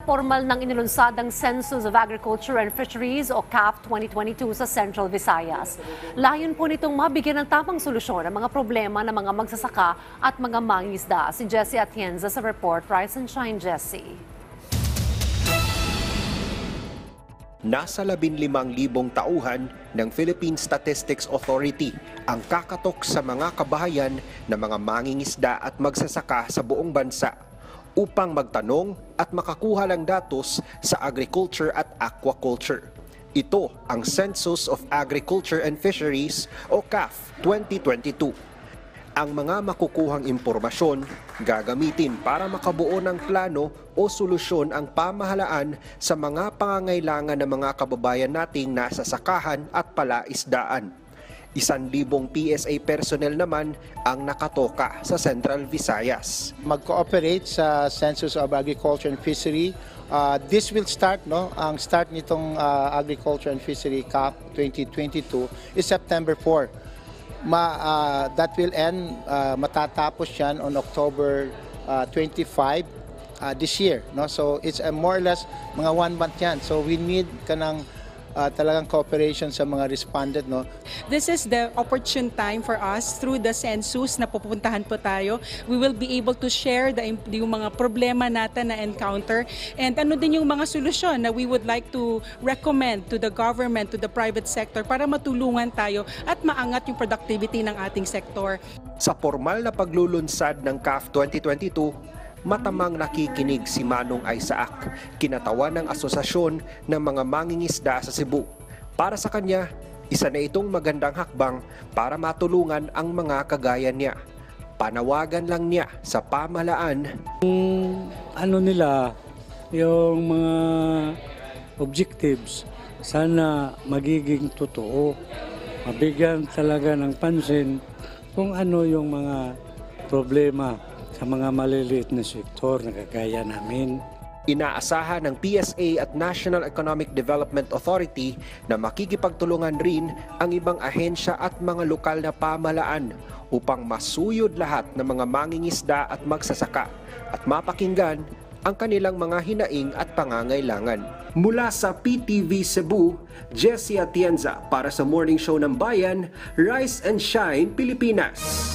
Formal nang inilunsad ang Census of Agriculture and Fisheries o CAF 2022 sa Central Visayas. Layon po nitong mabigyan ng tamang solusyon ang mga problema ng mga magsasaka at mga mangingisda. Si Jessie Atienza sa report. Rise and shine, Jessie. Nasa 15,000 tauhan ng Philippine Statistics Authority ang kakatok sa mga kabahayan ng mga mangingisda at magsasaka sa buong bansa upang magtanong at makakuha ng datos sa agriculture at aquaculture. Ito ang Census of Agriculture and Fisheries o CAF 2022. Ang mga makukuhang impormasyon gagamitin para makabuo ng plano o solusyon ang pamahalaan sa mga pangangailangan ng mga kababayan nating nasa sakahan at palaisdaan. 1,000 PSA personnel naman ang nakatoka sa Central Visayas. Mag-cooperate sa Census of Agriculture and Fishery. This will start, ang start nitong Agriculture and Fishery CAF 2022 is September 4. That will end, matatapos yan on October 25 this year. So it's more or less mga 1 month yan. So we need kanang talagang cooperation sa mga respondent. This is the opportune time for us through the census na pupuntahan po tayo. We will be able to share yung mga problema natin na encounter and ano din yung mga solusyon na we would like to recommend to the government, to the private sector para matulungan tayo at maangat yung productivity ng ating sektor. Sa formal na paglulunsad ng CAF 2022, matamang nakikinig si Manong Isaac, kinatawan ng asosasyon ng mga mangingisda sa Cebu. Para sa kanya, isa na itong magandang hakbang para matulungan ang mga kagaya niya. Panawagan lang niya sa pamahalaan. Yung mga objectives, sana magiging totoo. Mabigyan talaga ng pansin kung ano yung mga problema sa mga maliliit na sektor na kagaya namin. Inaasahan ng PSA at National Economic Development Authority na makikipagtulungan rin ang ibang ahensya at mga lokal na pamahalaan upang masuyod lahat ng mga mangingisda at magsasaka at mapakinggan ang kanilang mga hinaing at pangangailangan. Mula sa PTV Cebu, Jessie Atienza para sa Morning Show ng Bayan, Rise and Shine, Pilipinas.